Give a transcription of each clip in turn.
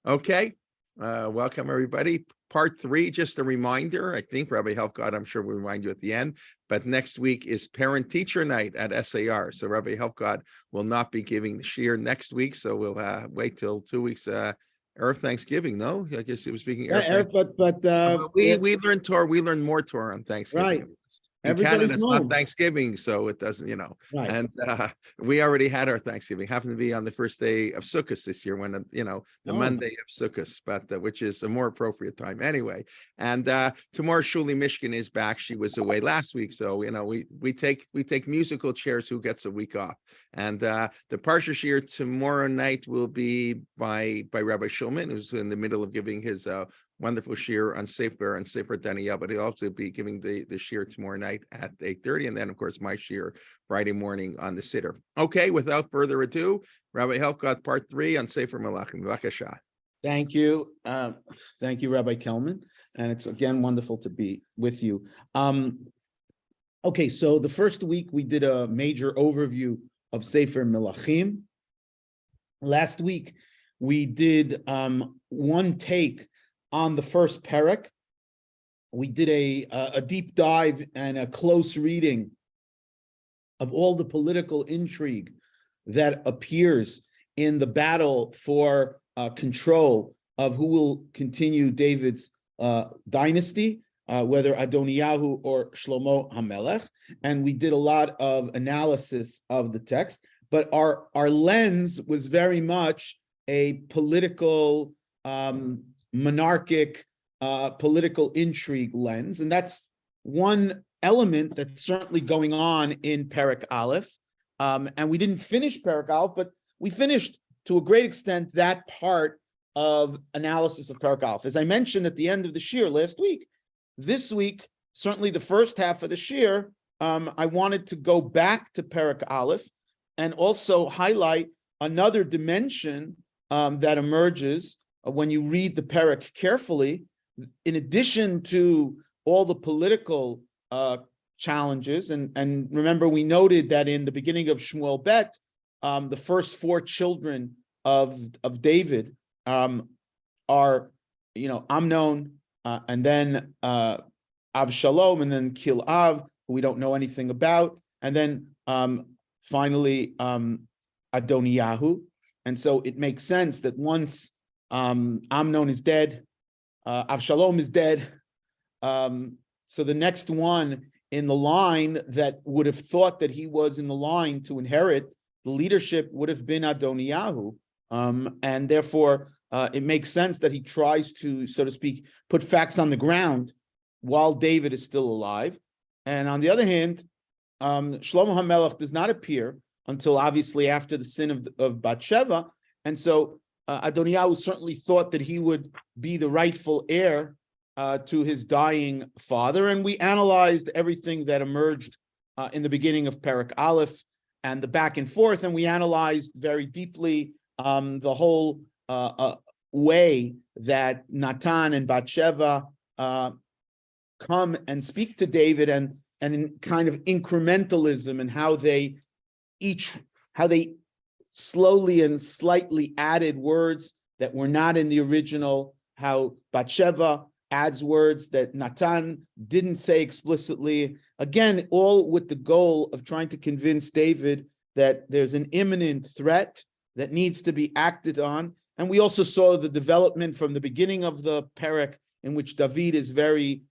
Okay, welcome everybody. Part 3, just a reminder, I think Rabbi Helfgot, I'm sure we'll remind you at the end, but next week is parent-teacher night at SAR. So Rabbi Helfgot will not be giving the shiur next week, so we'll wait till 2 weeks, Erev Thanksgiving, no? I guess he was speaking Erev Thanksgiving. We learn Torah, we learn more Torah on Thanksgiving. Right. In Everybody's Canada, it's home. not Thanksgiving, so it doesn't, Right. And we already had our Thanksgiving. Happened to be on the first day of Sukkot this year, when the Monday of Sukkot, but which is a more appropriate time anyway. And tomorrow, Shuli Mishkin is back. She was away last week, so we take musical chairs. Who gets a week off? And the Parsha shiur tomorrow night will be by Rabbi Shulman, who's in the middle of giving his wonderful shiur on Sefer and Sefer Daniel, but he'll also be giving the shiur tomorrow night at 8:30, and then of course my shiur Friday morning on the Siddur. Okay, without further ado, Rabbi Helfgot, part 3 on Sefer Melakhim. B'vakasha. Thank you, Rabbi Kelman, and it's again wonderful to be with you. Okay, so the first week we did a major overview of Sefer Melakhim. Last week we did one take on the first perek. We did a deep dive and a close reading of all the political intrigue that appears in the battle for control of who will continue David's dynasty, whether Adoniyahu or Shlomo HaMelech. And we did a lot of analysis of the text, but our lens was very much a political monarchic political intrigue lens, and that's one element that's certainly going on in Perek Aleph. And we didn't finish Perek Aleph, but we finished to a great extent that part of analysis of Perek Aleph. As I mentioned at the end of the shiur last week, this week, certainly the first half of the shiur, I wanted to go back to Perek Aleph and also highlight another dimension that emerges when you read the perek carefully. In addition to all the political challenges, and remember we noted that in the beginning of Shmuel Bet, the first 4 children of David are Amnon, and then Avshalom, and then Kilav, who we don't know anything about, and then finally Adoniyahu. And so it makes sense that once Amnon is dead, Avshalom is dead, so the next one in the line that would have thought that he was in the line to inherit the leadership would have been Adoniyahu, and therefore it makes sense that he tries to, so to speak, put facts on the ground while David is still alive. And on the other hand, Shlomo HaMelech does not appear until obviously after the sin of Bathsheba, and so Adoniyahu certainly thought that he would be the rightful heir to his dying father, and we analyzed everything that emerged in the beginning of Perek Aleph and the back and forth, and we analyzed very deeply the whole way that Natan and Bathsheba come and speak to David, and in kind of incrementalism, and how they slowly and slightly added words that were not in the original, how Bathsheba adds words that Natan didn't say explicitly, again, all with the goal of trying to convince David that there's an imminent threat that needs to be acted on. And we also saw the development from the beginning of the perek, in which David is very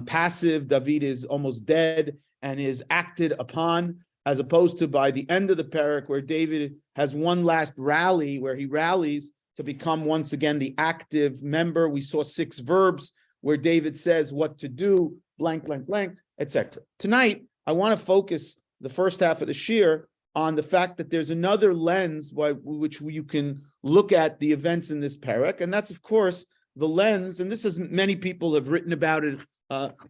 passive, David is almost dead and is acted upon, as opposed to by the end of the perek, where David has one last rally, where he rallies to become once again the active member. We saw 6 verbs where David says what to do, blank, blank, blank, etc. Tonight, I want to focus the first half of the shiur on the fact that there's another lens by which you can look at the events in this perek, and that's, of course, the lens, and this is, many people have written about it,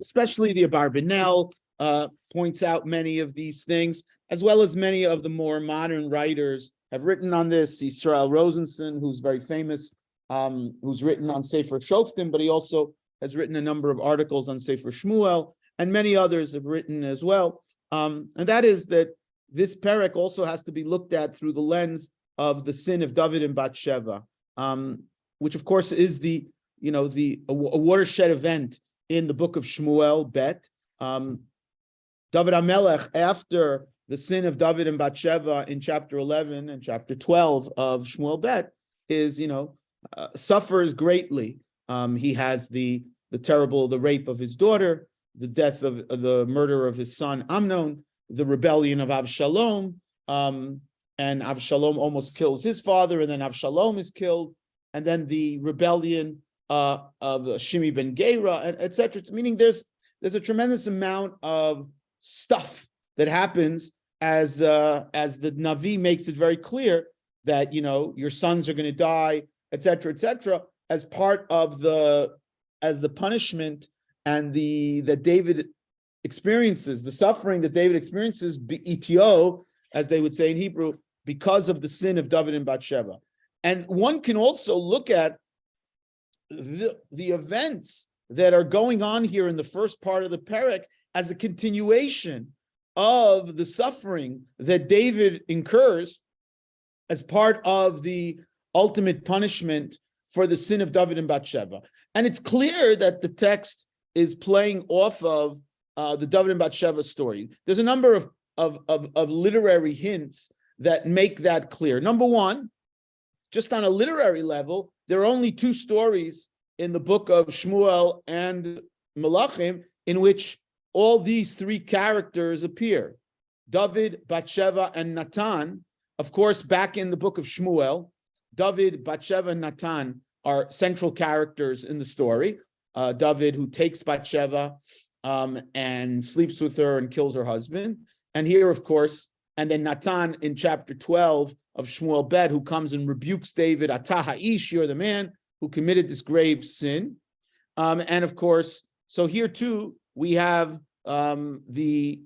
especially the Abarbanel, points out many of these things, as well as many of the more modern writers have written on this. Israel Rosenson, who's very famous, who's written on Sefer Shoftim, but he also has written a number of articles on Sefer Shmuel, and many others have written as well. And that is that this perek also has to be looked at through the lens of the sin of David and Bathsheba. which of course is a watershed event in the book of Shmuel Bet. David HaMelech, after the sin of David and Bathsheba in chapter 11 and chapter 12 of Shmuel Bet, suffers greatly. He has the rape of his daughter, the death of the murder of his son Amnon, the rebellion of Avshalom, and Avshalom almost kills his father, and then Avshalom is killed, and then the rebellion of Shimi ben Gera, and etc. Meaning there's a tremendous amount of stuff that happens as the Navi makes it very clear that your sons are going to die, etc., as part of the punishment and that David experiences, the suffering that David experiences, be'itio, as they would say in Hebrew, because of the sin of David and Bathsheba. And one can also look at the events that are going on here in the first part of the Perek as a continuation of the suffering that David incurs as part of the ultimate punishment for the sin of David and Bathsheba. And it's clear that the text is playing off of the David and Bathsheba story. There's a number of literary hints that make that clear. Number one, just on a literary level, there are only two stories in the book of Shmuel and Melakhim in which all these three characters appear. David, Bathsheba, and Natan. Of course, back in the book of Shmuel, David, Bathsheba, and Natan are central characters in the story. David, who takes Bathsheba and sleeps with her and kills her husband. And here, of course, and then Natan in chapter 12 of Shmuel Bet, who comes and rebukes David, Atah ha'ish, you're the man who committed this grave sin. And of course, so here too, we have these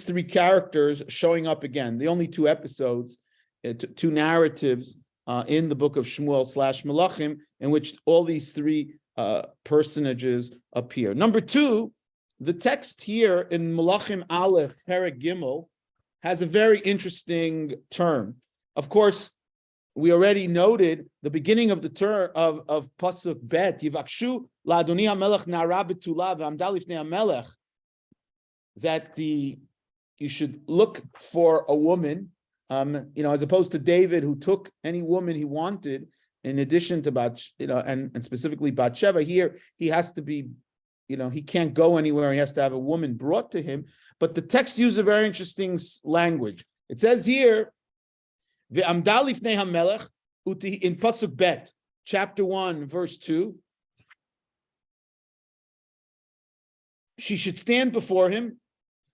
three characters showing up again. The only two episodes, two narratives in the book of Shmuel / Melakhim, in which all these three personages appear. Number two, the text here in Melakhim Aleph, Perek Gimel, has a very interesting term. Of course, we already noted the beginning of the term of Pasuk Bet, Yivakshu la'adoni hamelech na'ara betula v'amda lifnei hamelech, that you should look for a woman, as opposed to David, who took any woman he wanted, in addition to and specifically Bathsheba. Here he has to be, he can't go anywhere. He has to have a woman brought to him. But the text uses a very interesting language. It says here, "Ve'amda lifnei hamelech," in Pasuk Bet, chapter 1, verse 2. She should stand before him.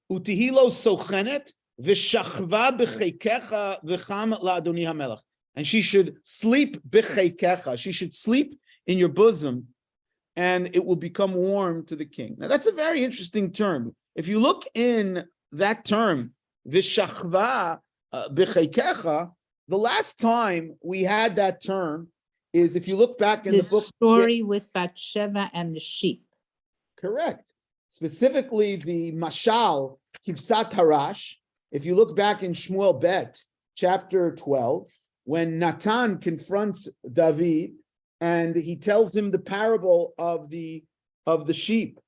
Utihilo sochenet v'shachva b'cheikecha v'cham la'adoni hamelech. And she should sleep b'cheikecha. She should sleep in your bosom, and it will become warm to the king. Now, that's a very interesting term. If you look in that term, v'shachva b'cheikecha, the last time we had that term is if you look back in the book. Story with Bathsheba and the sheep. Correct. Specifically, the Mashal, Kivsat Harash, if you look back in Shmuel Bet, chapter 12, when Natan confronts David and he tells him the parable of the sheep,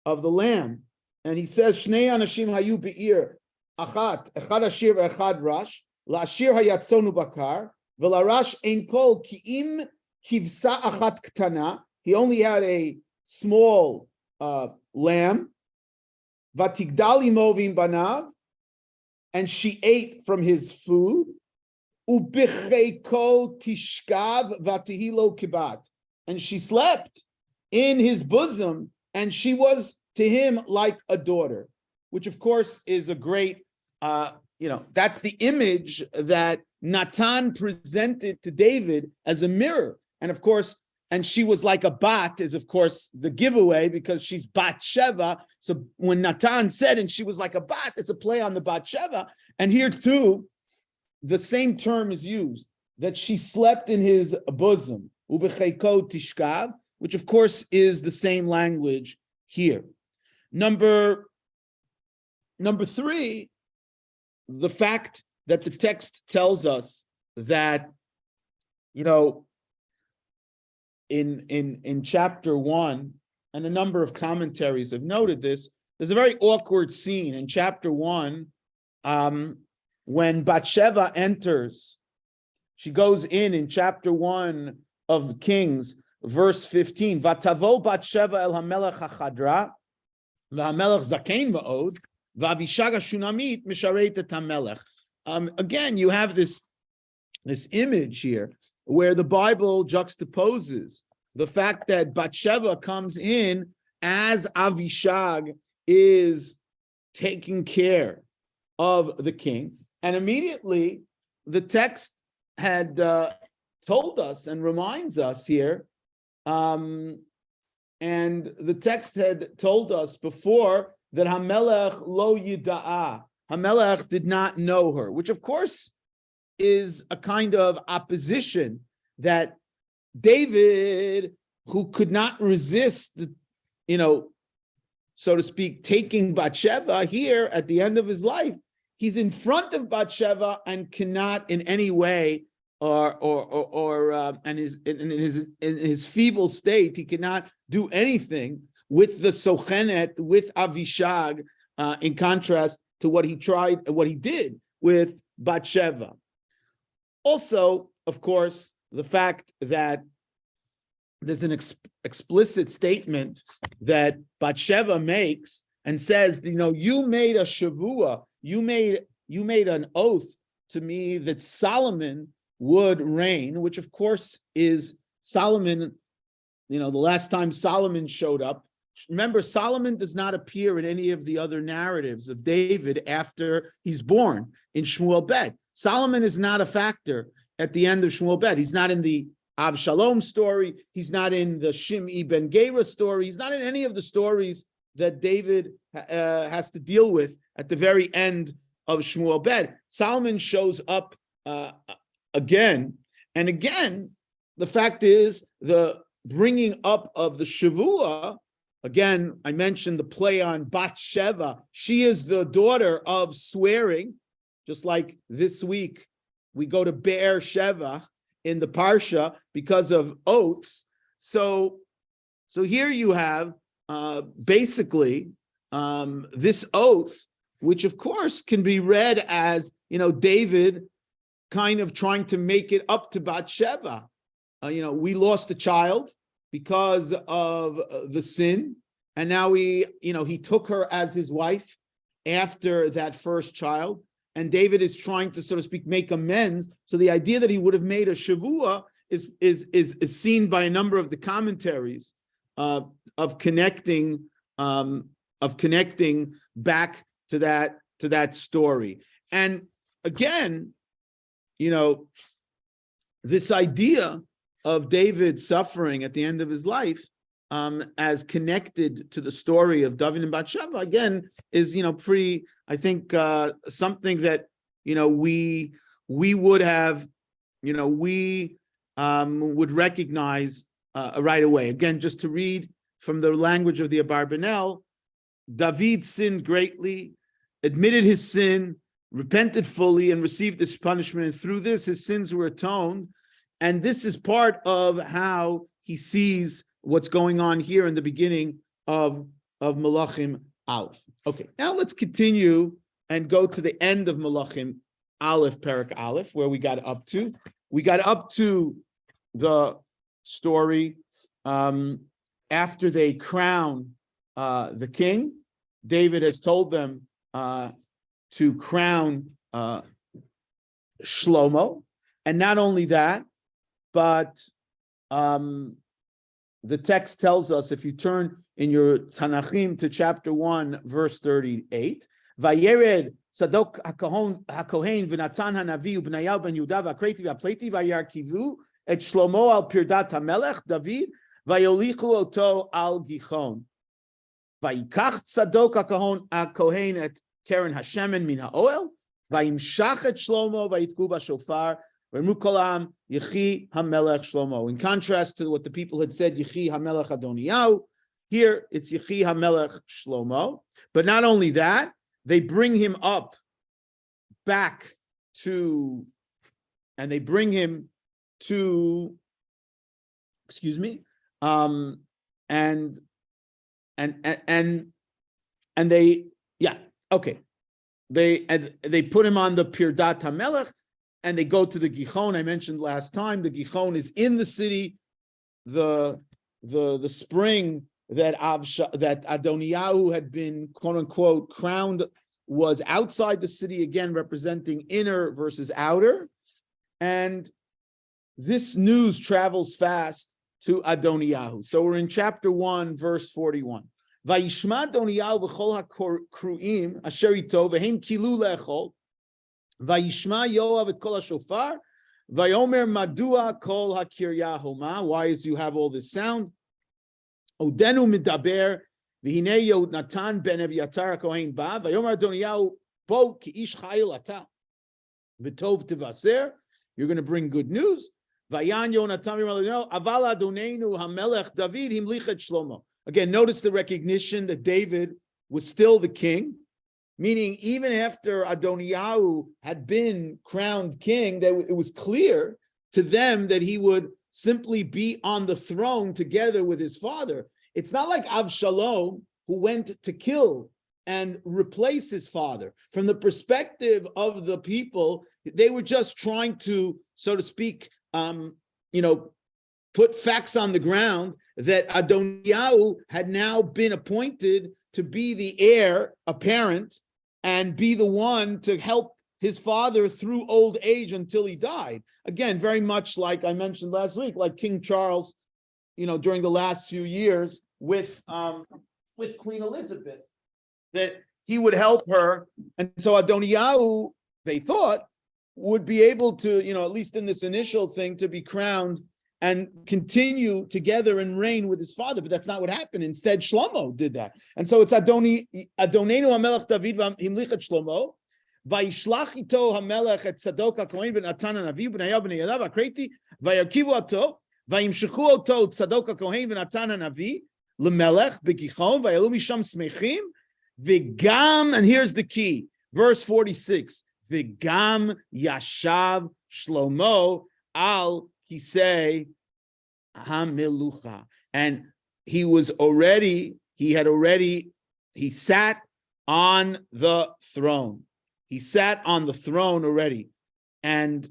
of the lamb, and he says, Shnei anashim hayu be'ir, echad ashir ve'echad rash, la'ashir hayatzonu bakar, ve'larash ein kol ki'im kivsa achat ktana. He only had a small lamb, vatigdali movim banav, and she ate from his food, ubicheiko tishkav vatihilo kibat, and she slept in his bosom, and she was to him like a daughter, which of course is a great, that's the image that Natan presented to David as a mirror. And of course, and she was like a bat is of course the giveaway because she's Bathsheba. So when Natan said, and she was like a bat, it's a play on the Bathsheba. And here too, the same term is used, that she slept in his bosom, ubecheiko tishkav, which of course is the same language here. Number three, the fact that the text tells us that, in chapter 1, and a number of commentaries have noted this, there's a very awkward scene in chapter 1 when Bathsheba enters. She goes in chapter 1 of Kings, verse 15. Vatavo Bathsheba el hamelech hachadra, v'hamelech zakein ma'od, v'avishag hashunamit misharetet hamelech. Again, you have this image here where the Bible juxtaposes the fact that Bathsheba comes in as Avishag is taking care of the king, and immediately the text had told us and reminds us here, and the text had told us before that Hamelech lo yida'ah, Hamelech did not know her, which of course is a kind of opposition that David, who could not resist the, so to speak, taking Bathsheba here at the end of his life, he's in front of Bathsheba and cannot in any way, and in his feeble state, he cannot do anything with the Sochenet, with Avishag, in contrast to what he did with Bathsheba. Also, of course, the fact that there's an explicit statement that Bathsheba makes and says, you made a shavua, you made an oath to me that Solomon would reign, which of course is Solomon. The last time Solomon showed up, remember, Solomon does not appear in any of the other narratives of David after he's born in Shmuel Bet. Solomon is not a factor at the end of Shmuel Bet. He's not in the Avshalom story. He's not in the Shim'i ben Gera story. He's not in any of the stories that David has to deal with at the very end of Shmuel Bet. Solomon shows up again and again. The fact is, the bringing up of the Shavua, again, I mentioned the play on Bathsheba. She is the daughter of swearing, just like this week we go to Be'er Sheva in the Parsha because of oaths. So here you have basically this oath, which of course can be read as, David kind of trying to make it up to Bathsheba. We lost a child because of the sin, and now he took her as his wife after that first child. And David is trying to, so to speak, make amends. So the idea that he would have made a shavua is seen by a number of the commentaries of connecting back to that story. And again, this idea of David suffering at the end of his life, as connected to the story of David and Bathsheba, again, is pretty, I think, something that we would have, we would recognize right away. Again, just to read from the language of the Abarbanel, David sinned greatly, admitted his sin, repented fully, and received its punishment. And through this, his sins were atoned. And this is part of how he sees what's going on here in the beginning of Melakhim Aleph. Okay, now let's continue and go to the end of Melakhim Aleph, Perek Aleph, where we got up to. We got up to the story after they crown the king. David has told them to crown Shlomo, and not only that, but the text tells us, if you turn in your Tanachim to chapter 1, verse 38, Vayered Sadok HaKohen v'Natan HaNavi u'Bnayahu ben Yehuda v'Akreti v'Apleti v'Yarkivu et Shlomo al Pirdat HaMelech David v'Yolichu oto al Gichon. Vayikach Sadok HaKohen et Keren Hashemen min ha'oel vayimshach et Shlomo vayitku b'shofar. In contrast to what the people had said, Yechi HaMelech Adoniyahu, here it's Yechi HaMelech Shlomo. But not only that, they bring him up back to, and they bring him to, excuse me, and they, yeah, okay, they put him on the Pirdat HaMelech, and they go to the Gichon. I mentioned last time the Gichon is in the city. The spring that Adoniyahu had been quote unquote crowned was outside the city, again representing inner versus outer, and this news travels fast to Adoniyahu. So we're in chapter 1, verse 41. Vayishma Adoniyahu v'chol hakruim asher ito v'hem kilu le'echol vayishma Yoav et kol hashofar vayomer madua kol hakirya homa. Why is you have all this sound? Odenu midaber v'hinei Yonatan ben Evyatar kohen ba vayomer Adoniyahu bo ki ish chayil ata v'tov tivaser. You're going to bring good news. Vayan Yonatan aval Adonenu hamelech David himlichet Shlomo. Again, notice the recognition that David was still the king, meaning even after Adoniyahu had been crowned king, that it was clear to them that he would simply be on the throne together with his father. It's not like Avshalom, who went to kill and replace his father. From the perspective of the people, they were just trying to, so to speak, put facts on the ground that Adoniyahu had now been appointed to be the heir apparent and be the one to help his father through old age until he died. Again, very much like I mentioned last week, like King Charles, during the last few years with Queen Elizabeth, that he would help her. And so Adoniyahu, they thought, would be able to, at least in this initial thing, to be crowned and continue together and reign with his father. But that's not what happened. Instead, Shlomo did that. And so it's Adonenu HaMelech David himlichet Shlomo, Vayishlach ito HaMelech et Tzadok HaKohen ben Natan HaNavi b'nayav b'nayadav HaKreti, Vayarkivu ato, Vayimshechu oto Tzadok HaKohen ben Natan HaNavi, L'melech b'Gichon, Vayalu misham smechim, V'gam, and here's the key, verse 46, V'gam yashav Shlomo al Kisei HaMelucha. And he sat on the throne. He sat on the throne already. And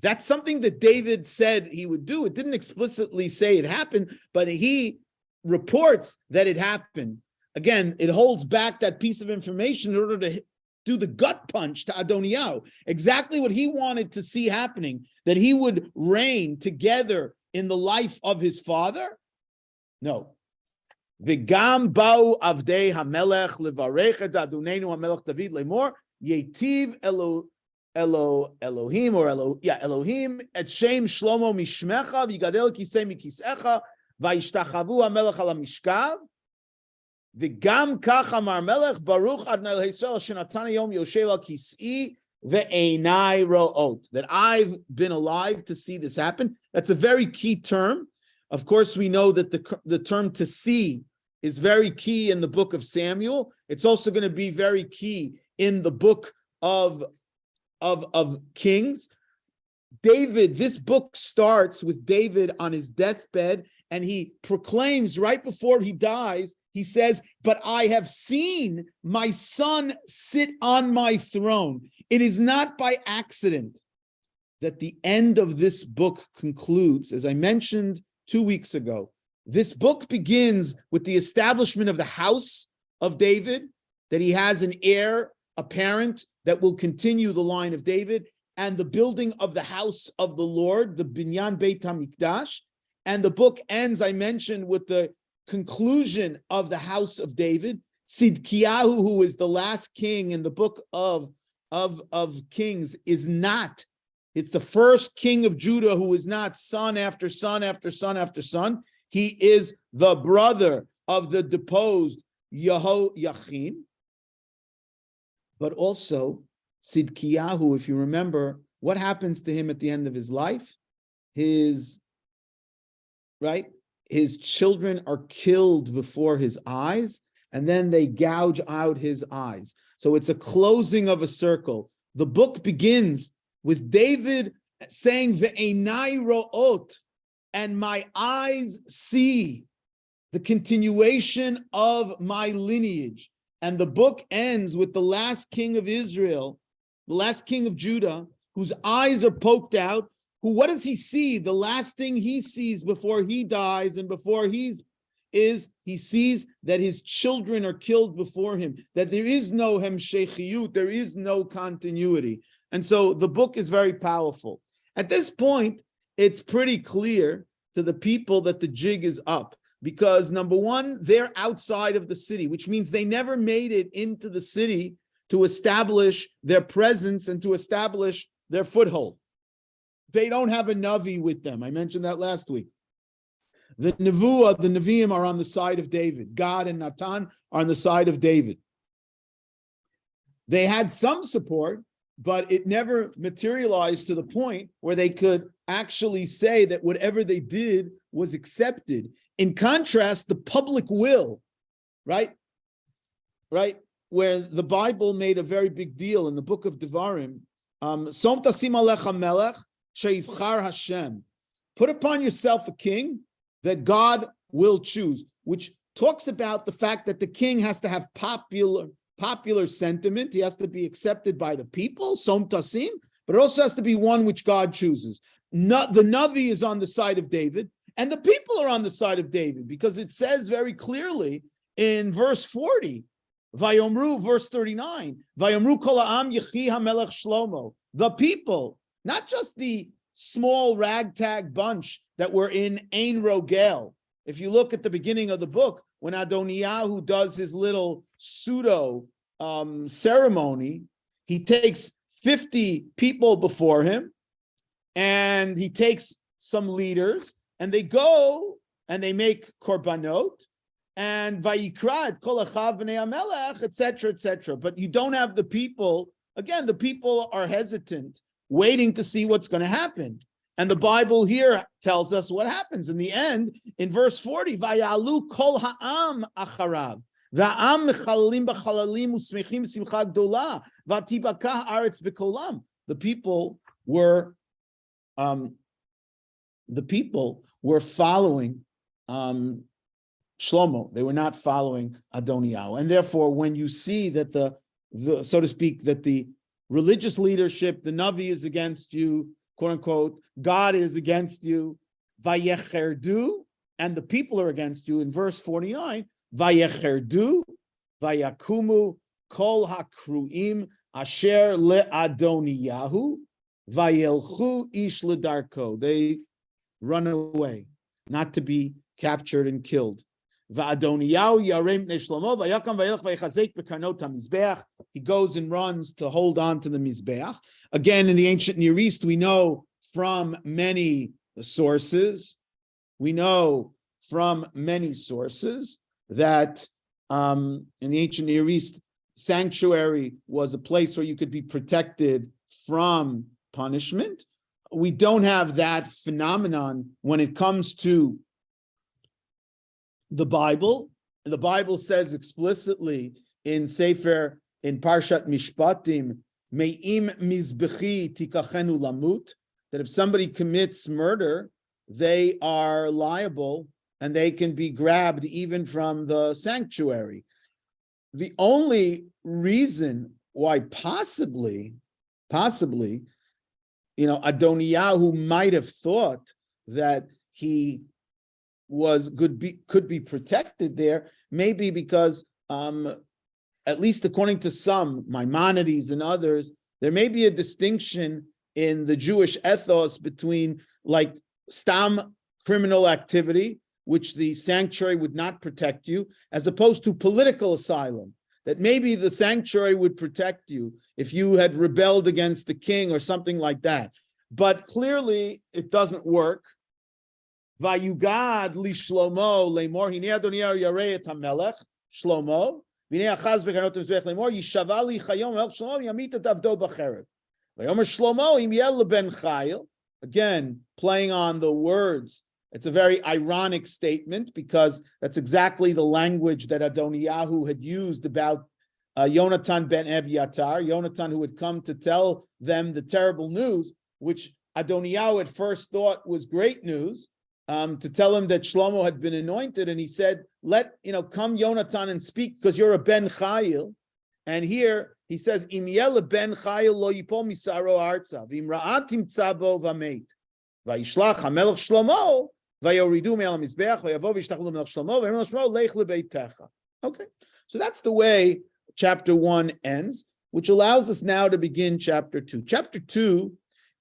that's something that David said he would do. It didn't explicitly say it happened, but he reports that it happened. Again, it holds back that piece of information in order to do the gut punch to Adoniyahu. Exactly what he wanted to see happening, that he would reign together in the life of his father. No. V'gam ba'u avdei hamelech levarech et Adonenu hamelech David lemor yetiv Elohim Elohim et shem Shlomo mishmecha v'yigadel kisei mikisecha v'yishtachavu hamelech al hamishkav v'gam kach amar melech baruch Adonai Yisrael shenatan hayom yoshev al kis'i ve'einai ro'ot. That I've been alive to see this happen. That's a very key term. Of course, we know that the term to see is very key in the book of Samuel. It's also going to be very key in the book of Kings. David, this book starts with David on his deathbed, and he proclaims right before he dies, he says, "But I have seen my son sit on my throne." It is not by accident that the end of this book concludes, as I mentioned 2 weeks ago. This book begins with the establishment of the house of David, that he has an heir apparent that will continue the line of David, and the building of the house of the Lord, the Binyan Beit HaMikdash. And the book ends, I mentioned, with the conclusion of the house of David. Sidkiyahu, who is the last king in the book of Kings, is not. It's the first king of Judah who is not son after son after son after son. He is the brother of the deposed Yehoiachin. But also, Sidkiyahu, if you remember, what happens to him at the end of his life? His children are killed before his eyes, and then they gouge out his eyes. So it's a closing of a circle. The book begins with David saying, Ve'einai ro'ot, and my eyes see the continuation of my lineage. And the book ends with the last king of Israel, the last king of Judah, whose eyes are poked out. Who, what does he see? The last thing he sees before he dies and before he sees that his children are killed before him, that there is no hemshechiyut, there is no continuity. And so the book is very powerful. At this point, it's pretty clear to the people that the jig is up, because number one, they're outside of the city, which means they never made it into the city to establish their presence and to establish their foothold. They don't have a Navi with them. I mentioned that last week. The Nevuah, the Nevi'im are on the side of David. God and Natan are on the side of David. They had some support, but it never materialized to the point where they could actually say that whatever they did was accepted. In contrast, the public will, right? Where the Bible made a very big deal in the book of Devarim, Som tasim alecha melech sheivchar Hashem. Put upon yourself a king that God will choose, which talks about the fact that the king has to have popular sentiment. He has to be accepted by the people, Som tasim, but it also has to be one which God chooses. The Navi is on the side of David, and the people are on the side of David, because it says very clearly in verse 40, Vayomru, verse 39, Vayomru kol ha'am yechi hamelech Shlomo. The people, not just the small ragtag bunch that were in Ein Rogel. If you look at the beginning of the book, when Adoniyahu does his little pseudo ceremony, he takes 50 people before him, and he takes some leaders, and they go and they make korbanot, and vayikra et kol achav b'nei hamelech, etc., etc. But you don't have the people. Again, the people are hesitant, waiting to see what's going to happen. And the Bible here tells us what happens in the end. In verse 40, vayalu kol ha'am acharav, va'am mechalalim b'chalalim usmechim simcha gdola, v'tibakah aretz b'kolam. The people were following Shlomo. They were not following Adoniyahu. And therefore, when you see that the so to speak, that the religious leadership, the Navi is against you, quote unquote, God is against you, vayecherdu, and the people are against you. In verse 49, vayecherdu, vayakumu, kol hakruim, asher le'Adoniyahu, vayelchu ish ledarko. They run away, not to be captured and killed. He goes and runs to hold on to the Mizbeach. Again, in the ancient Near East, we know from many sources, that in the ancient Near East, sanctuary was a place where you could be protected from punishment. We don't have that phenomenon when it comes to the Bible. The Bible says explicitly in Parshat Mishpatim, Me'im mizbechi tikachenu lamut, that if somebody commits murder, they are liable and they can be grabbed even from the sanctuary. The only reason why possibly, Adoniyahu might have thought that he could be protected there, maybe because at least according to some, Maimonides and others, there may be a distinction in the Jewish ethos between like stam criminal activity, which the sanctuary would not protect you, as opposed to political asylum, that maybe the sanctuary would protect you if you had rebelled against the king or something like that. But clearly it doesn't work. Vayugad li Shlomo lemor hine Adoniyahu yarei et hamelech Shlomo v'nei achaz bekanot mizbech lemor yishava li chayom el Shlomo yamit et avdo b'cherev vayomer Shlomo im yel leben chayil. Again, playing on the words. It's a very ironic statement because that's exactly the language that Adoniyahu had used about Yonatan ben Evyatar, Yonatan who had come to tell them the terrible news, which Adoniyahu at first thought was great news. to tell him that Shlomo had been anointed, and he said, come Yonatan and speak, because you're a Ben Chayil. And here he says, Im yele Ben Chayil lo yipol misaro arza, v'im ra'atim tzabo v'ameit, v'yishlach hamelech Shlomo, v'yoridu me'al mizbeach, v'yavo v'yishtachlu melech Shlomo, v'yamel Shlomo, lech lebeitecha. Okay, so that's the way chapter 1 ends, which allows us now to begin chapter 2. Chapter 2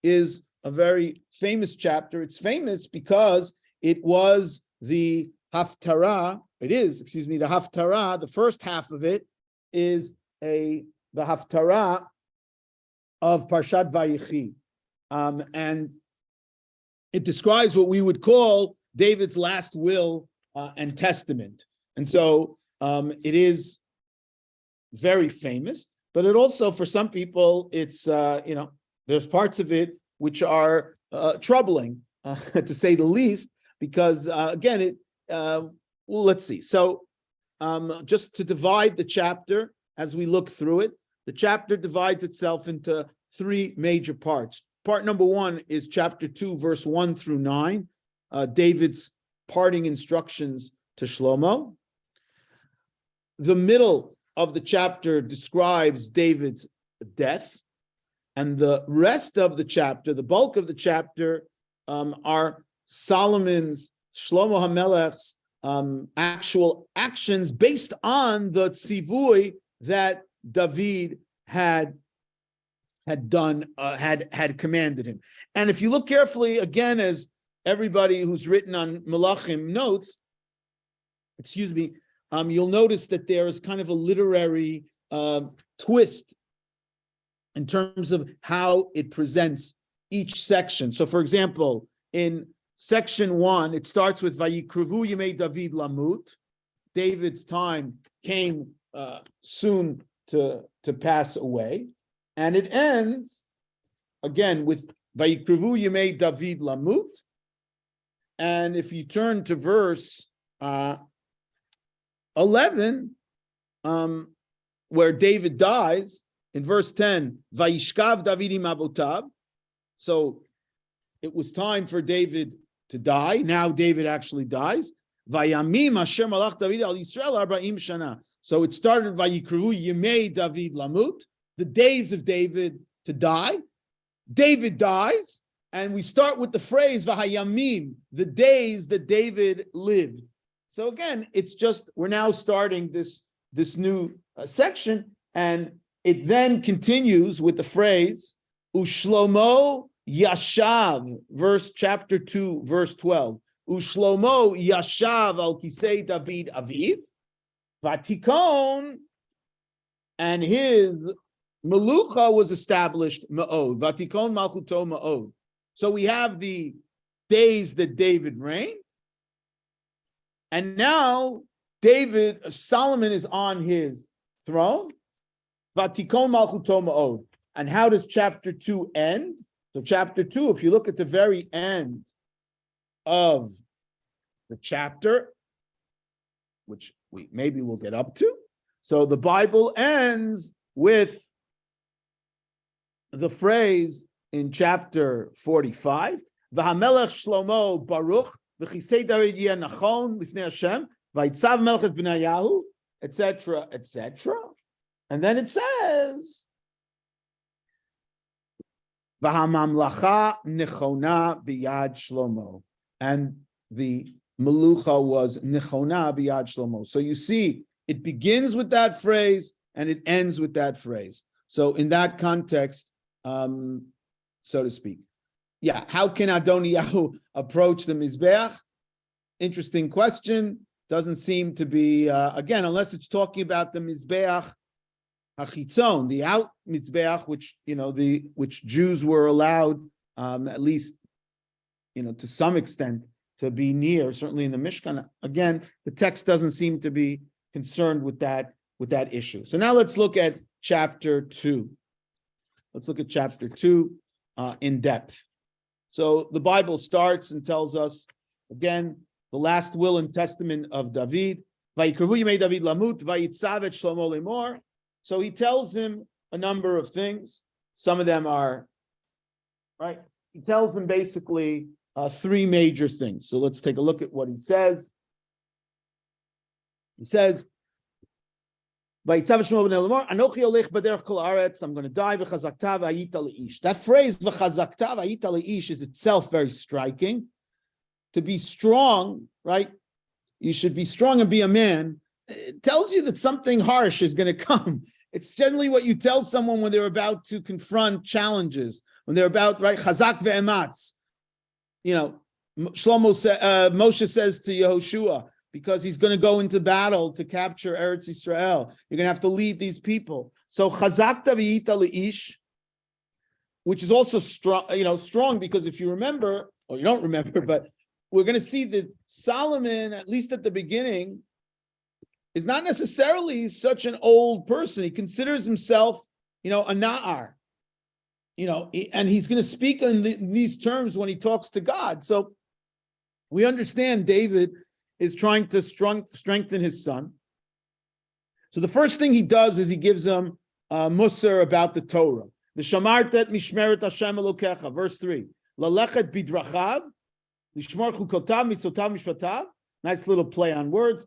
is a very famous chapter. It's famous because it was the Haftarah. The Haftarah, the first half of it is the Haftarah of Parshat Vayechi. And it describes what we would call David's last will and testament. And so it is very famous, but it also, for some people, it's, there's parts of it which are troubling, to say the least, because again, let's see. So just to divide the chapter as we look through it, the chapter divides itself into 3 major parts. Part number 1 is chapter 2, verse 1 through 9, David's parting instructions to Shlomo. The middle of the chapter describes David's death. And the rest of the chapter, the bulk of the chapter, are Solomon's, Shlomo HaMelech's actual actions based on the tzivui that David had commanded him. And if you look carefully, again, as everybody who's written on Melakhim notes, you'll notice that there is kind of a literary twist in terms of how it presents each section. So, for example, in section 1, it starts with Vayikruvu Yemei David Lamut. David's time came soon to pass away. And it ends, again, with Vayikruvu Yemei David Lamut. And if you turn to verse 11, where David dies, in verse 10, Vayishkav David im avotav. So it was time for David to die. Now David actually dies. Vayamim asher malach David al Yisrael 40 shana. So it started Vayikruvu Yemei David Lamut, the days of David to die. David dies, and we start with the phrase Vahayamim, the days that David lived. So again, it's just, we're now starting this new section, and it then continues with the phrase Ushlomo Yashav, chapter 2, verse 12. Ushlomo Yashav al Kisei David Aviv, Vatikon, and his Melucha was established Ma'od. Vatikon Malchuto Ma'od. So we have the days that David reigned, and now Solomon is on his throne. Vatikon Malchuto Ma'od. And how does chapter 2 end? So chapter 2, if you look at the very end of the chapter, which maybe we'll get up to. So the Bible ends with the phrase in chapter 45, V'hamelech Shlomo Baruch, v'chisei David yeh nachon lifnei Hashem, v'yitzav melech et b'nayahu, etc., etc. And then it says, V'hamamlacha nechona biyad Shlomo. And the Melucha was nechona biyad Shlomo. So you see, it begins with that phrase and it ends with that phrase. So in that context, so to speak. Yeah, how can Adoniyahu approach the Mizbeach? Interesting question. Doesn't seem to be, again, unless it's talking about the Mizbeach Hachitzon, the out Mizbeach, which Jews were allowed, at least, to some extent, to be near, certainly in the Mishkan. Again, the text doesn't seem to be concerned with that issue. So now let's look at chapter 2. Let's look at chapter 2 in depth. So the Bible starts and tells us, again, the last will and testament of David. Vayikruvu Yemei David Lamut, vayitzav et Shlomo lemor. So he tells him a number of things. Some of them are, right? He tells him basically three major things. So let's take a look at what he says. He says, I'm going to die. That phrase is itself very striking. To be strong, right? You should be strong and be a man. It tells you that something harsh is going to come. It's generally what you tell someone when they're about to confront challenges, when they're about, right? Chazak ve'ematz. You know, Moshe says to Yehoshua, because he's going to go into battle to capture Eretz Yisrael, you're going to have to lead these people. So chazakta v'yita le'ish, which is also strong because if you remember, or you don't remember, but we're going to see that Solomon, at least at the beginning, is not necessarily such an old person. He considers himself, a na'ar, and he's going to speak in these terms when he talks to God. So we understand David is trying to strengthen his son. So the first thing he does is he gives him musar about the Torah. The shamartet mishmeret Hashem Elokecha, verse 3. Lalechet bidrachav, lishmor chukotav, mitzotav, mishpatav. Nice little play on words.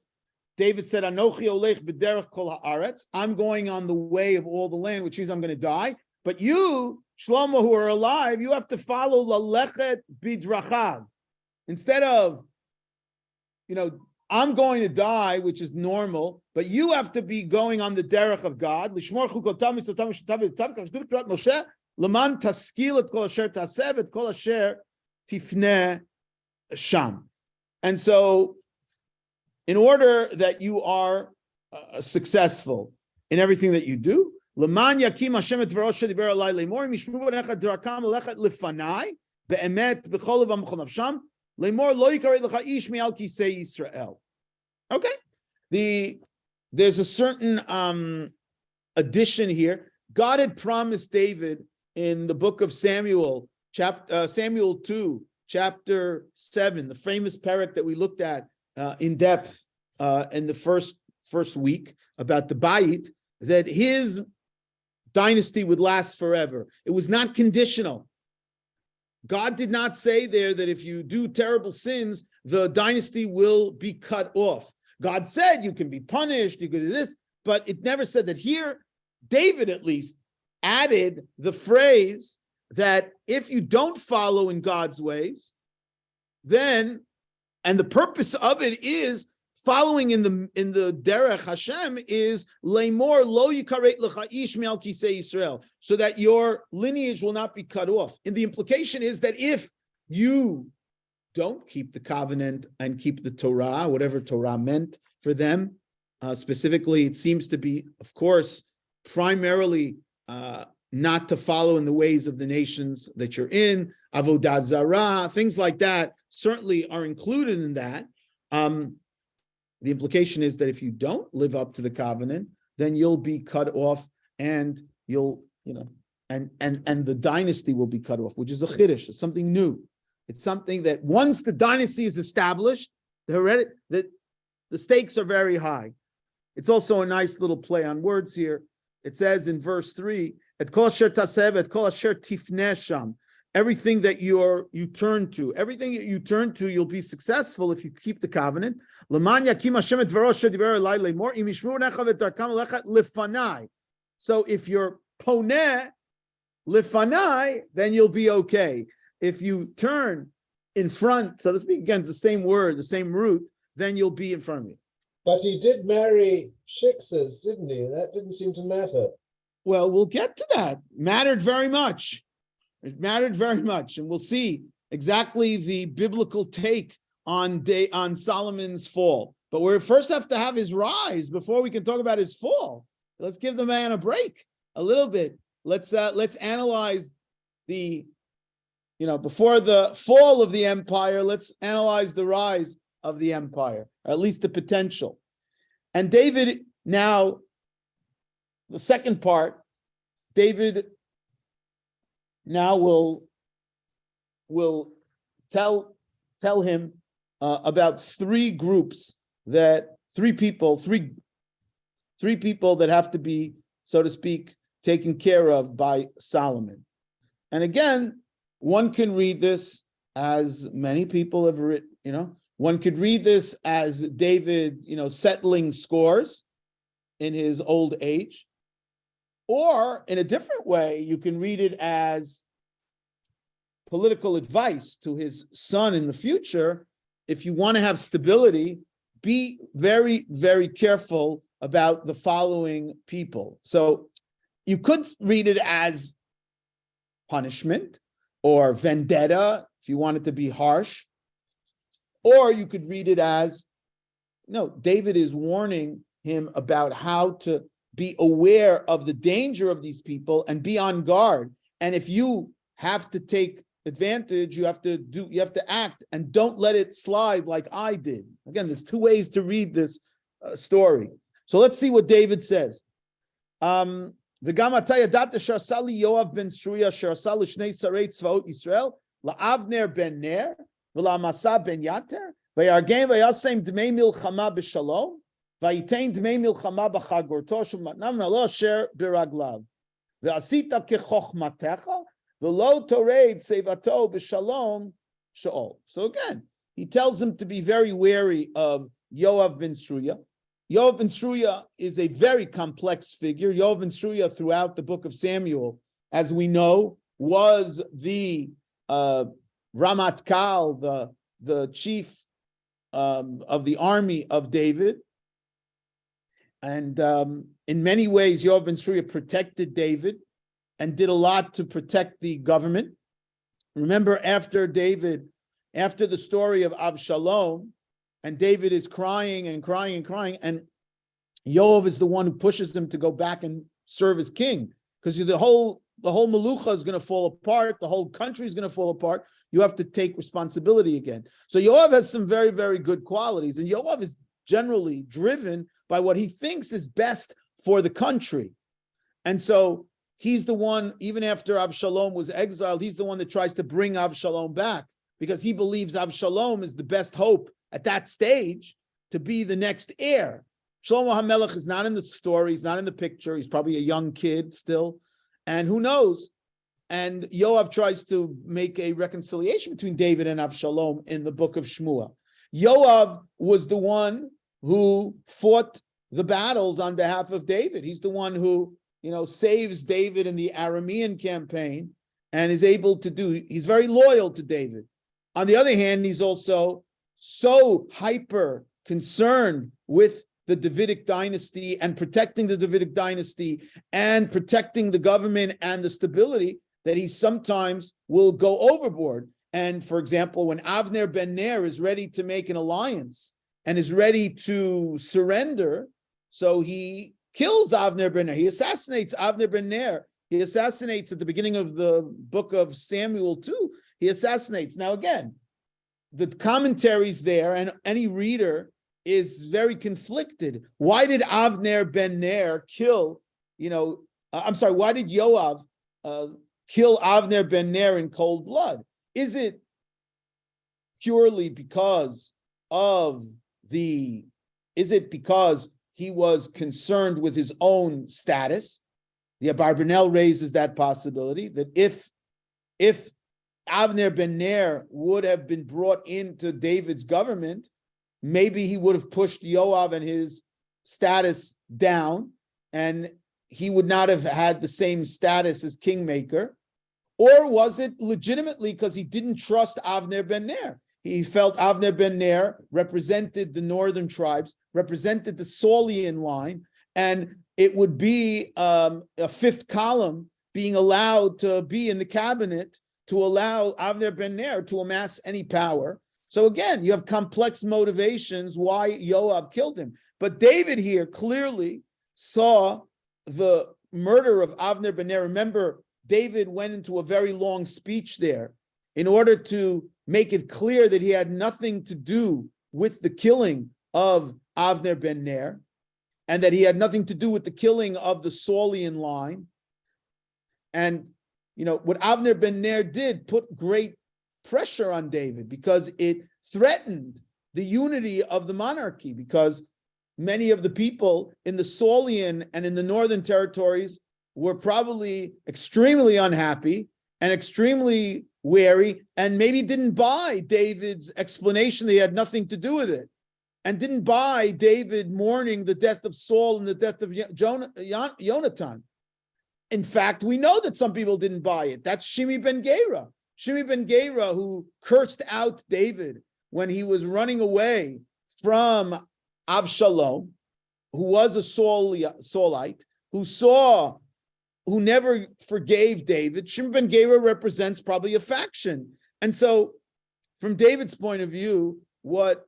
David said, Anochi olech b'derech kol haaretz. I'm going on the way of all the land, which means I'm going to die. But you, Shlomo, who are alive, you have to follow lalechet bidrachav. Instead of, I'm going to die, which is normal, but you have to be going on the derech of God. Lishmor chukotav, mitzotav, mishpatav, k'shkut b'torat Moshe, leman taskil et kol asher taseh et kol asher tifneh sham. And so, in order that you are successful in everything that you do, leman yakim Hashem et dvaro shediber alai leimor mishmu b'necha d'rakam lechet lefanai be'emet b'chol levam b'chol nafsham leimor lo yikarei lecha ish mi'al kisei Yisrael. Okay, there's a certain addition here. God had promised David in the book of Samuel, Samuel 2, chapter 7, the famous parak that we looked at in depth in the first week about the Bayit, that his dynasty would last forever. It was not conditional. God did not say there that if you do terrible sins, the dynasty will be cut off. God said you can be punished, you can do this, but it never said that. Here, David at least added the phrase that if you don't follow in God's ways, then, and the purpose of it is following in the derech Hashem is leimor lo yikaret lecha ish me'al kisei Yisrael, so that your lineage will not be cut off. And the implication is that if you don't keep the covenant and keep the Torah, whatever Torah meant for them, specifically, it seems to be, of course, primarily not to follow in the ways of the nations that you're in, avodah zarah, things like that certainly are included in that. The implication is that if you don't live up to the covenant, then you'll be cut off, and you'll, and the dynasty will be cut off, which is a chiddush. It's something new. It's something that once the dynasty is established, the stakes are very high. It's also a nice little play on words here. It says in verse 3, et kol asher taseh et kol asher tifneh sham. Everything that you turn to, you'll be successful if you keep the covenant. So if you're poneh lefanai, then you'll be okay. If you turn in front, so to speak, again, it's the same word, the same root, then you'll be in front of me. But he did marry shiksas, didn't he? That didn't seem to matter. Well, we'll get to that. Mattered very much. It mattered very much, and we'll see exactly the biblical take on Solomon's fall. But we first have to have his rise before we can talk about his fall. Let's give the man a break a little bit. Let's analyze before the fall of the empire. Let's analyze the rise of the empire, or at least the potential. And David now, the second part, David now will tell him about three people that have to be, so to speak, taken care of by Solomon. And again, one can read this as many people have written, one could read this as David, settling scores in his old age. Or in a different way, you can read it as political advice to his son in the future. If you want to have stability, be very, very careful about the following people. So you could read it as punishment or vendetta, if you want it to be harsh. Or you could read it as, no, David is warning him about how to be aware of the danger of these people and be on guard. And if you have to take advantage, you have to act, and don't let it slide like I did. Again, there's two ways to read this story. So let's see what David says. וגם אתה ידעת שעשה לי יואב בן צרויה שעשה לשני שרי צבאות ישראל לאבנר בן נר ולעמסה בן יתר ויארגן וישם דמי מלחמה בשלום וייתן דמי מלחמה בחגורתו של מתנה מלא אשר ברגליו ועשית כחוכמתך ולא תורד שיבתו בשלום שאול. So again, he tells him to be very wary of Yoav ben Tzruya. Yoav ben Tzruya is a very complex figure. Yoav ben Tzruya, throughout the book of Samuel, as we know, was the Ramatkal, the chief of the army of David. And in many ways, Yoav ben Tzruya protected David and did a lot to protect the government. Remember, after the story of Avshalom, and David is crying and crying and crying, and Yoav is the one who pushes him to go back and serve as king, because the whole Melucha is going to fall apart, the whole country is going to fall apart. You have to take responsibility again. So Yoav has some very, very good qualities, and Yoav is generally driven by what he thinks is best for the country. And so he's the one, even after Avshalom was exiled, he's the one that tries to bring Avshalom back, because he believes Avshalom is the best hope at that stage to be the next heir. Shlomo HaMelech is not in the story, he's not in the picture, he's probably a young kid still, and who knows? And Yoav tries to make a reconciliation between David and Avshalom in the book of Shmuel. Yoav was the one who fought the battles on behalf of David. He's the one who, saves David in the Aramean campaign and is able to he's very loyal to David. On the other hand, he's also so hyper concerned with the Davidic dynasty and protecting the Davidic dynasty and protecting the government and the stability that he sometimes will go overboard. And for example, when Avner ben Ner is ready to make an alliance and is ready to surrender, so he kills Avner ben Ner. He assassinates Avner ben Ner. He assassinates at the beginning of the book of Samuel too. He assassinates. Now again, the commentaries there, and any reader is very conflicted. Why did Avner ben Ner kill, why did Yoav kill Avner ben Ner in cold blood? Is it purely because he was concerned with his own status? The Abarbanel raises that possibility, that if Avner ben Ner would have been brought into David's government, maybe he would have pushed Yoav and his status down, and he would not have had the same status as kingmaker. Or was it legitimately because he didn't trust Avner ben Ner? He felt Avner ben Ner represented the northern tribes, represented the Saulian line, and it would be a fifth column being allowed to be in the cabinet to allow Avner ben Ner to amass any power. So again, you have complex motivations why Yoav killed him. But David here clearly saw the murder of Avner ben Ner. Remember, David went into a very long speech there in order to make it clear that he had nothing to do with the killing of Avner ben Ner, and that he had nothing to do with the killing of the Saulian line. And, what Avner ben Ner did put great pressure on David, because it threatened the unity of the monarchy, because many of the people in the Saulian and in the northern territories were probably extremely unhappy and extremely wary and maybe didn't buy David's explanation that he had nothing to do with it, and didn't buy David mourning the death of Saul and the death of Jonathan. In fact, we know that some people didn't buy it. That's Shimi ben Gera. Shimi ben Gera, who cursed out David when he was running away from Avshalom, who was a Saulite, who never forgave David. Shimi ben Gera represents probably a faction. And so from David's point of view, what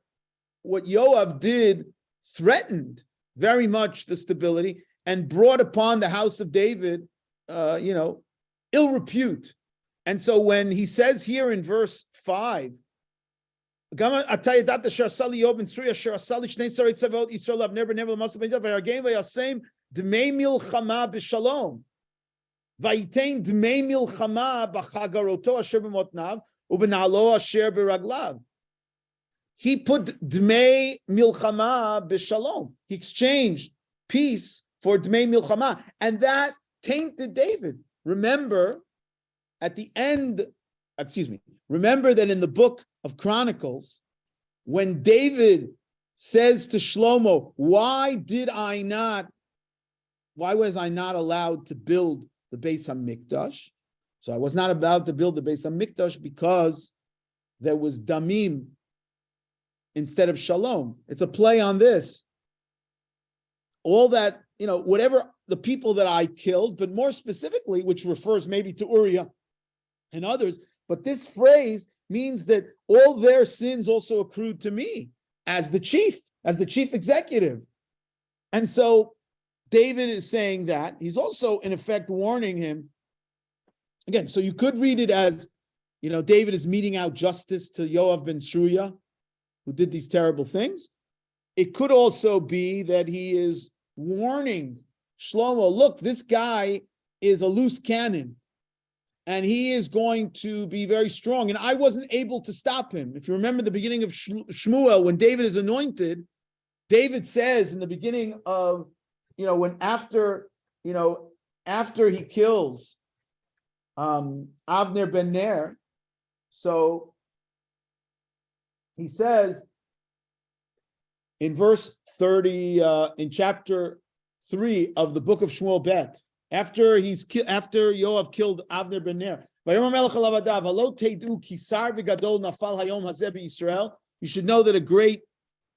Yoav did threatened very much the stability and brought upon the house of David, ill repute. And so when he says here in verse 5, he put dmei milchama b'shalom. He exchanged peace for dmei milchama, and that tainted David. Remember that in the book of Chronicles, when David says to Shlomo, why was I not allowed to build the Beis HaMikdash? So I was not allowed to build the Beis HaMikdash because there was damim instead of shalom. It's a play on this. All that, whatever the people that I killed, but more specifically, which refers maybe to Uriah and others, but this phrase means that all their sins also accrued to me as the chief executive. And so David is saying that. He's also, in effect, warning him. Again, so you could read it as, David is meting out justice to Yoav ben Sruya, who did these terrible things. It could also be that he is warning Shlomo, look, this guy is a loose cannon, and he is going to be very strong. And I wasn't able to stop him. If you remember the beginning of Shmuel, when David is anointed, David says in the beginning of, after he kills Avner ben Ner, so he says in verse 30, in chapter 3 of the book of Shmuel Bet, after Yoav killed Avner ben Ner, you should know that a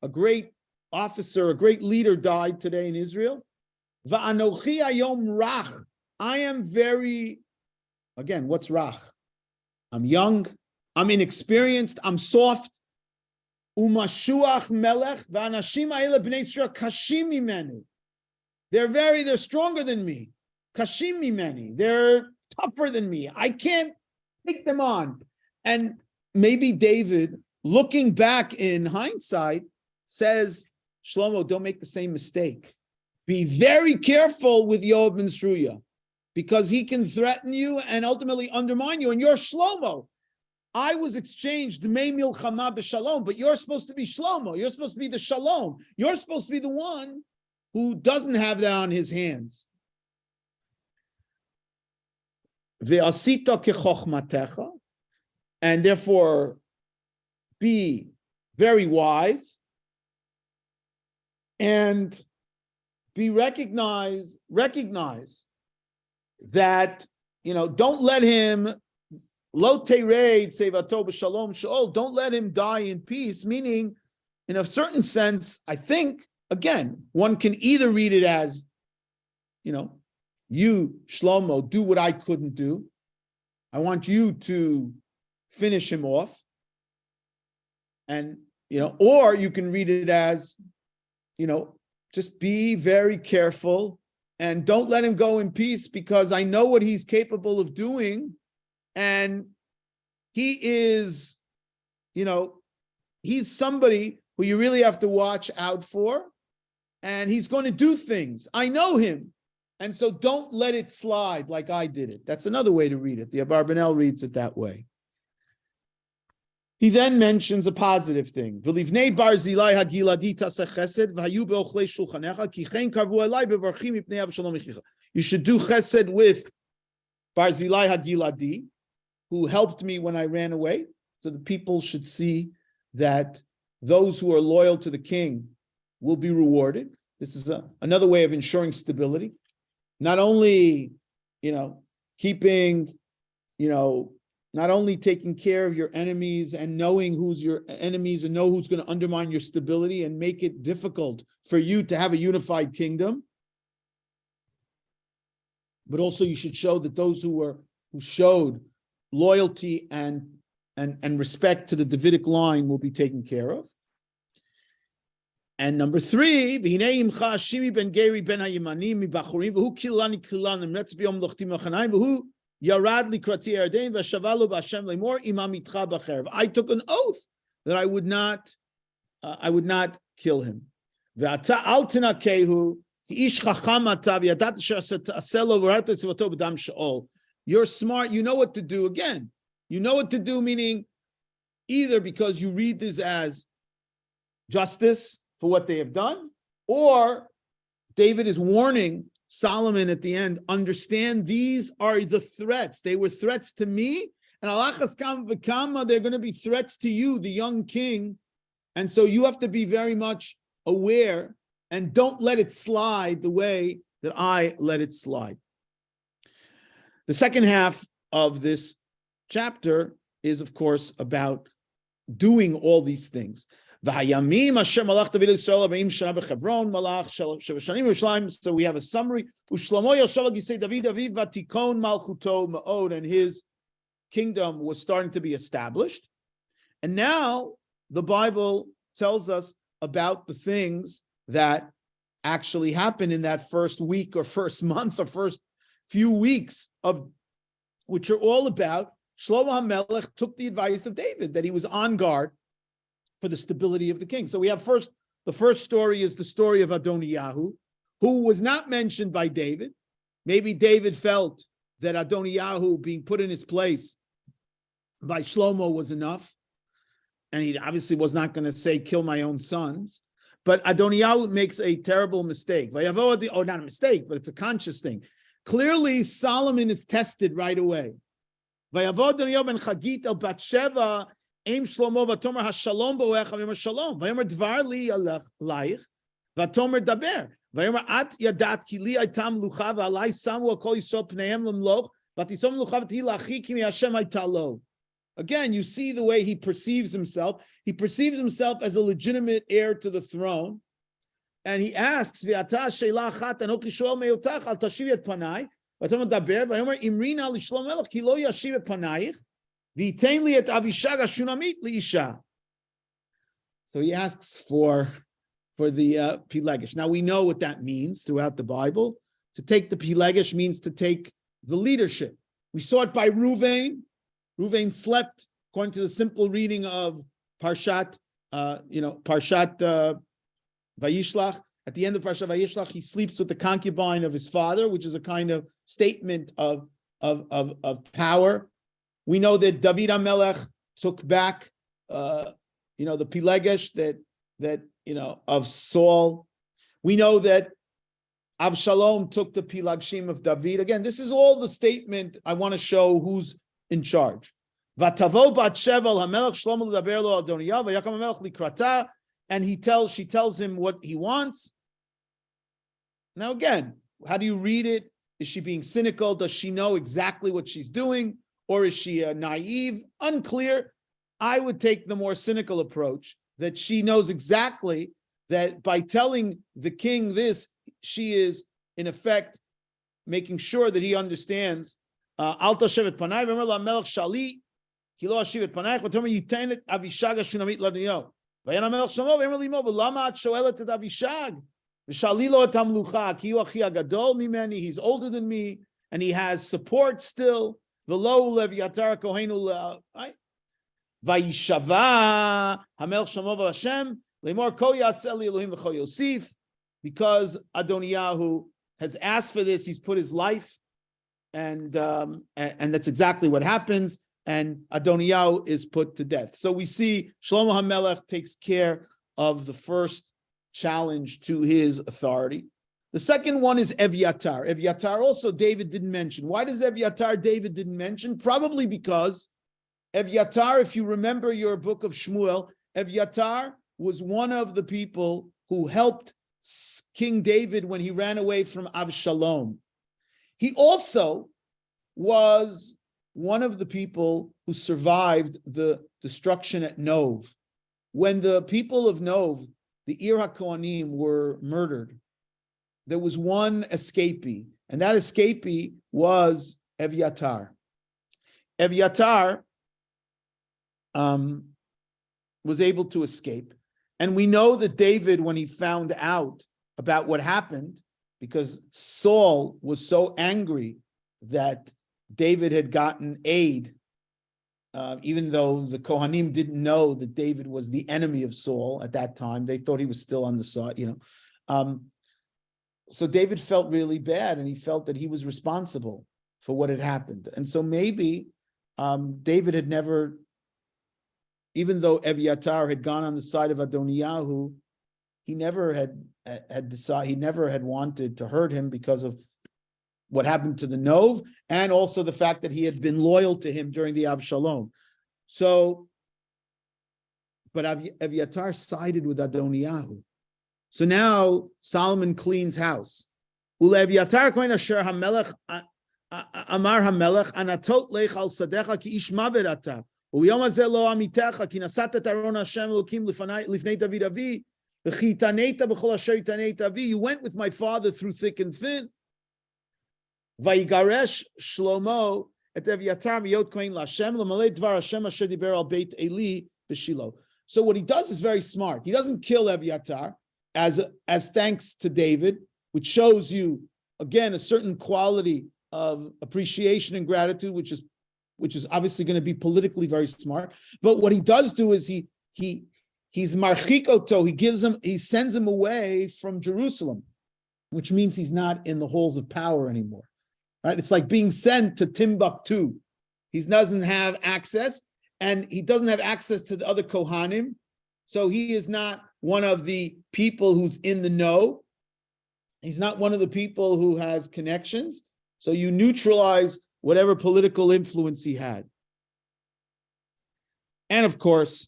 great officer, a great leader died today in Israel. I am very, again, what's rach? I'm young, I'm inexperienced, I'm soft. Umashuach melech v'anashim ha'ele b'nei Yisrael kashim mimeni. They're stronger than me. Kashim mimeni. They're tougher than me. I can't take them on. And maybe David, looking back in hindsight, says, Shlomo, don't make the same mistake. Be very careful with Yoav ben Sruya, because he can threaten you and ultimately undermine you. And you're Shlomo. I was exchanged dmei milchama b'shalom, but you're supposed to be Shlomo. You're supposed to be the shalom. You're supposed to be the one who doesn't have that on his hands. Ve'asita kechochmatecha, and therefore be very wise and be recognize that, don't let him Lo tereid sevato b'shalom sheol. Don't let him die in peace. Meaning, in a certain sense, I think, again, one can either read it as, you, Shlomo, do what I couldn't do. I want you to finish him off. And, or you can read it as, just be very careful and don't let him go in peace, because I know what he's capable of doing. And he is, he's somebody who you really have to watch out for. And he's going to do things. I know him. And so don't let it slide like I did it. That's another way to read it. The Abarbanel reads it that way. He then mentions a positive thing. You should do chesed with Barzilai Hagiladi, who helped me when I ran away. So the people should see that those who are loyal to the king will be rewarded. This is another way of ensuring stability. Not only, keeping, not only taking care of your enemies and knowing who's your enemies and know who's going to undermine your stability and make it difficult for you to have a unified kingdom, but also you should show that those who showed loyalty and respect to the Davidic line will be taken care of. And number 3, Yarad likrati Yarden v'shavalu b'Hashem lemor imam itcha b'cherev. I took an oath that I would not kill him. Ve'ata al tinakehu ish chacham atav yadat aselo v'rata tzvato b'dam sheol. You're smart. You know what to do. Again, you know what to do. Meaning, either because you read this as justice for what they have done, or David is warning Solomon at the end, understand these are the threats. They were threats to me, and alachas kam v'kama, they're going to be threats to you, the young king. And so you have to be very much aware and don't let it slide the way that I let it slide. The second half of this chapter is, of course, about doing all these things. So we have a summary. And his kingdom was starting to be established. And now the Bible tells us about the things that actually happened in that first week or first month or first few weeks, of which are all about Shlomo HaMelech took the advice of David, that he was on guard for the stability of the king. So we have the first story is the story of Adoniyahu, who was not mentioned by David. Maybe David felt that Adoniyahu being put in his place by Shlomo was enough. And he obviously was not going to say, kill my own sons. But Adoniyahu makes a terrible mistake. Not a mistake, but it's a conscious thing. Clearly, Solomon is tested right away. Adoniyahu ben Chagit el Batsheva Aim Shlomo v'tomer hashalom bo'echa v'yomer shalom v'yomer dvar li alayich v'tomer daber v'yomer at yadat ki li aytam lucha v'alai samu akol yisrael pneihem lemloch v'tisom lucha v'tihi lachi ki mi Hashem aytalo. Again, you see the way he perceives himself. He perceives himself as a legitimate heir to the throne, and he asks v'ata sheila achat anoki shoel me'otach al tashiv et panai v'tomer daber v'yomer imrina li Shlomo melech ki lo yashiv et panayich. So he asks for the Pilegesh. Now we know what that means throughout the Bible. To take the Pilegesh means to take the leadership. We saw it by Ruvain. Ruvain slept, according to the simple reading of Parshat Vayishlach. At the end of Parshat Vayishlach, he sleeps with the concubine of his father, which is a kind of statement of power. We know that David HaMelech took back, the Pilegesh that of Saul. We know that Avshalom took the Pilagshim of David. Again, this is all the statement. I want to show who's in charge. Vatavo Batsheva HaMelech Shlomo l'daber lo Adoniyahu v'yakam HaMelech likrata, and she tells him what he wants. Now again, how do you read it? Is she being cynical? Does she know exactly what she's doing? Or is she naive? Unclear. I would take the more cynical approach, that she knows exactly that by telling the king this, she is, in effect, making sure that he understands. Al tashevet panay v'emer lamelech shali ki lo ashiv et panayich v'tomer yitain et Avishag shunamit l'Adoniyahu v'yan hamelech shlomo v'emer limo v'lama at shoelet et Avishag v'shali lo et hamlucha ki hu achi agadol mimeni. He's older than me and he has support still. V'lo leviatar kohenu right. Vayishava hamelech shlomo v'Hashem lemor kol yaseh li Elohim v'chol yosif. Because Adoniyahu has asked for this, he's put his life, and that's exactly what happens. And Adoniyahu is put to death. So we see Shlomo HaMelech takes care of the first challenge to his authority. The second one is Evyatar. Evyatar also David didn't mention. Why does Evyatar David didn't mention? Probably because Evyatar, if you remember your book of Shmuel, Evyatar was one of the people who helped King David when he ran away from Avshalom. He also was one of the people who survived the destruction at Nov. When the people of Nov, the Ir HaKohanim, were murdered, there was one escapee, and that escapee was Evyatar. Evyatar was able to escape. And we know that David, when he found out about what happened, because Saul was so angry that David had gotten aid, even though the Kohanim didn't know that David was the enemy of Saul at that time. They thought he was still on the side, So David felt really bad, and he felt that he was responsible for what had happened. And so maybe David had never, even though Evyatar had gone on the side of Adoniyahu, he never had decided, he never had wanted to hurt him because of what happened to the Nov, and also the fact that he had been loyal to him during the Avshalom. So, but Evyatar sided with Adoniyahu. So now Solomon cleans house. Uleviatar kohen asher hamelech amar hamelech anatot lech al sadecha ki ish mavet ata uyom hazeh lo amitecha ki nasat et aron Hashem Elokim lifnei David avi v'chi taneta b'chol asher taneta avi. You went with my father through thick and thin. Vayigaresh Shlomo et Evyatar miyot kohen laHashem l'malei dvar Hashem asher diber al beit Eli b'Shilo. So what he does is very smart. He doesn't kill Evyatar as thanks to David, which shows you, again, a certain quality of appreciation and gratitude, which is obviously going to be politically very smart. But what he does do is he's marchikoto, he sends him away from Jerusalem, which means he's not in the halls of power anymore. Right? It's like being sent to Timbuktu. He doesn't have access, and he doesn't have access to the other Kohanim. So he is not one of the people who's in the know. He's not one of the people who has connections. So you neutralize whatever political influence he had. And of course,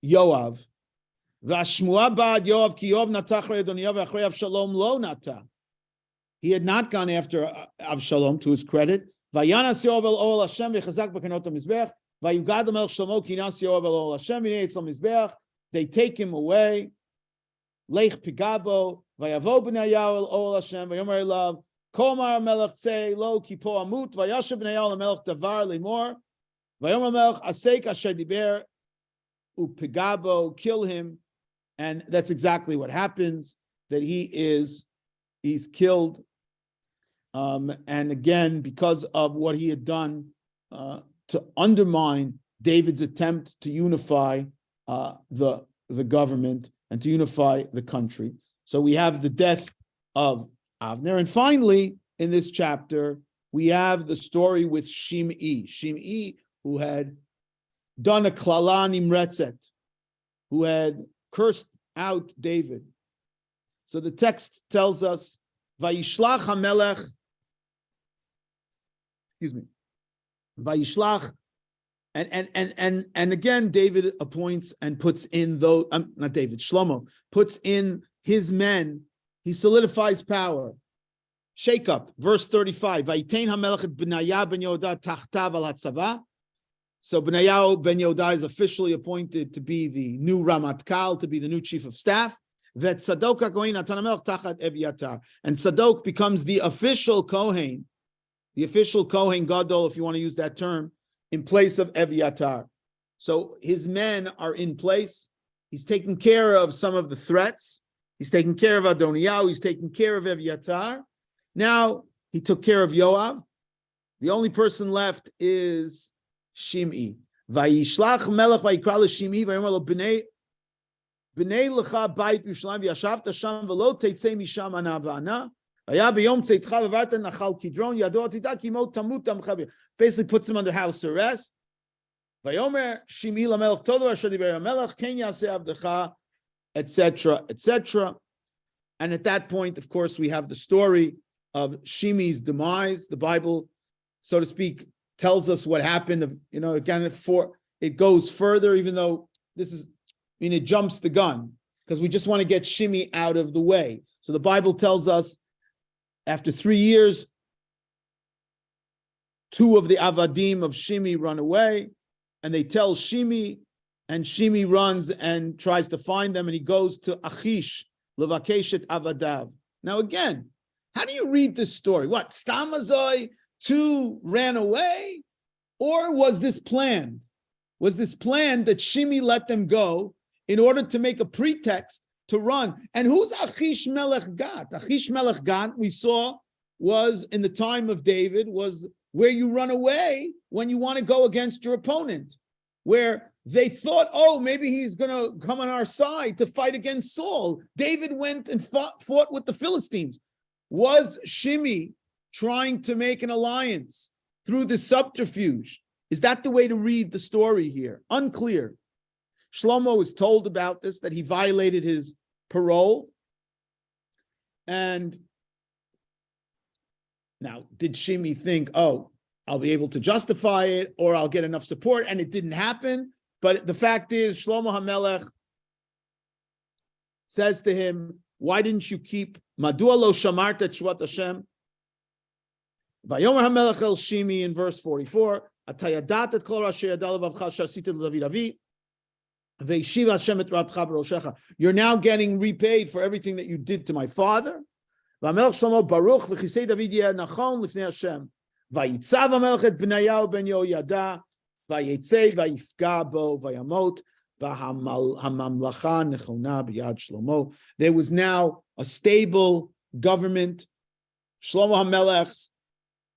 Yoav. V'ashmua ba'ad Yoav ki Yoav natach Adoniyahu v'achrei Avshalom lo nata. He had not gone after Avshalom, to his credit. Vayanas Yoav el ol Hashem v'chazak b'kanot hamizbech. Vayugad el Shlomo ki nas Yoav el ol Hashem v'nei etzal mizbech. They take him away. Leich pigabo vayavo b'nayahu el ol Hashem vayomer elav komar melech tzei lo ki po amut vayashav b'nayahu melech davar lemor vayomer melech asek asher diber upigabo, kill him. And that's exactly what happens, that he's killed. And again, because of what he had done to undermine David's attempt to unify the government and to unify the country. So we have the death of Avner. And finally, in this chapter, we have the story with Shimei. Shimei, who had done a klala nimretzet, who had cursed out David. So the text tells us, Vayishlach HaMelech, Vayishlach, and again, David appoints and puts in those, not David, Shlomo, puts in his men. He solidifies power. Shake up, verse 35. Vayitain HaMelech et Benayah ben Yehodah tachtav al hatzava. So Benayah ben Yehodah is officially appointed to be the new Ramatkal, to be the new chief of staff. Vet Sadok HaKohen natan HaMelech tachat Evyatar. And Sadok becomes the official Kohen Gadol, if you want to use that term, in place of Evyatar. So his men are in place. He's taking care of some of the threats. He's taking care of Adoniyahu. He's taking care of Evyatar. Now he took care of Yoav. The only person left is Shimei. Vayishlach melech vayikra l'Shimei vayomer lo b'nei lecha bayit Yerushalayim v'yashavta sham v'lo teitzei misham ana v'ana. Basically puts him under house arrest. Etc., etc. And at that point, of course, we have the story of Shimi's demise. The Bible, so to speak, tells us what happened. Again, it goes further, even though it jumps the gun, because we just want to get Shimi out of the way. So the Bible tells us after 3 years, 2 of the Avadim of Shimi run away, and they tell Shimi, and Shimi runs and tries to find them, and he goes to Achish, Levakeshet Avadav. Now again, how do you read this story? What, Stamazoi, 2 ran away? Or was this planned? Was this planned that Shimi let them go in order to make a pretext to run? And who's Achish Melech Gat? Achish Melech Gat, we saw, was in the time of David, was where you run away when you want to go against your opponent, where they thought, oh, maybe he's going to come on our side to fight against Saul. David went and fought with the Philistines. Was Shimi trying to make an alliance through the subterfuge? Is that the way to read the story here? Unclear. Shlomo is told about this, that he violated his parole. And now, did Shimi think, oh, I'll be able to justify it, or I'll get enough support, and it didn't happen? But the fact is, Shlomo HaMelech says to him, why didn't you keep Madua lo shamarta tzvat Hashem? Vayomer HaMelech el Shimi in verse 44, Atayadat et kol rashi yadal vavcha shasita l'David avi, ve'yeshiv Hashem et rabcha b'roshecha. You're now getting repaid for everything that you did to my father. V'amelech Shlomo baruch v'chisei David yeh nachon l'fnei Hashem. Vayitzav HaMelech et Bnayahu ben Yehoyada, vayetzei vayifga bo vayamot, v'hamamlacha nechona b'yad Shlomo. There was now a stable government. Shlomo HaMelech's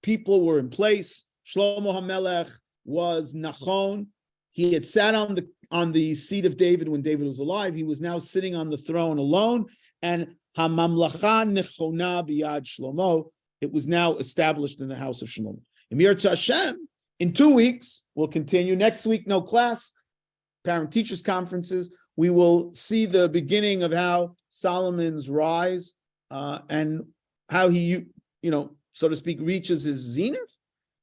people were in place. Shlomo HaMelech was nachon. He had sat on the seat of David when David was alive. He was now sitting on the throne alone. And hamamlacha nechona b'yad Shlomo. It was now established in the house of Shlomo. Emir Hashem, in 2 weeks, we'll continue. Next week, no class, parent-teachers conferences. We will see the beginning of how Solomon's rise and how he, so to speak, reaches his zenith.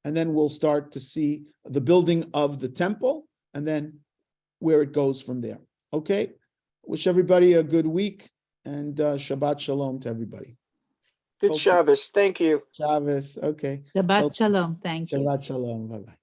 And then we'll start to see the building of the temple and then where it goes from there. Okay? Wish everybody a good week and Shabbat Shalom to everybody. Good Shabbos. Thank you. Shabbos. Okay. Shabbat Shalom. Thank you. Shabbat Shalom. Bye-bye.